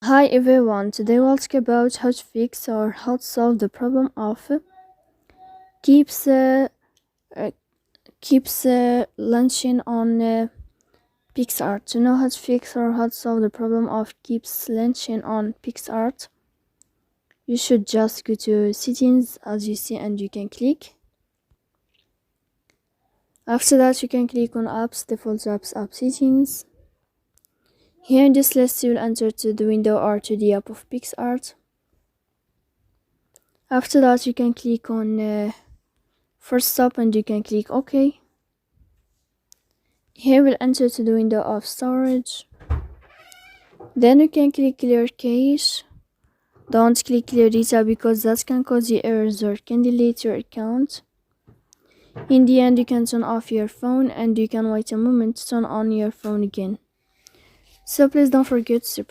Hi everyone, today we'll talk about how to fix or how to solve the problem of keeps uh, uh, keeps launching on Picsart. To know how to fix or how to solve the problem of keeps launching on Picsart, you should just go to settings as you see and you can click. After that you can click on apps, default apps, app settings. Here in this list you will enter to the window or to the app of Picsart. After that you can click on first stop and you can click OK. Here we'll enter to the window of storage. Then you can click clear cache. Don't click clear data because that can cause you errors or can delete your account. In the end you can turn off your phone and you can wait a moment to turn on your phone again. So please don't forget to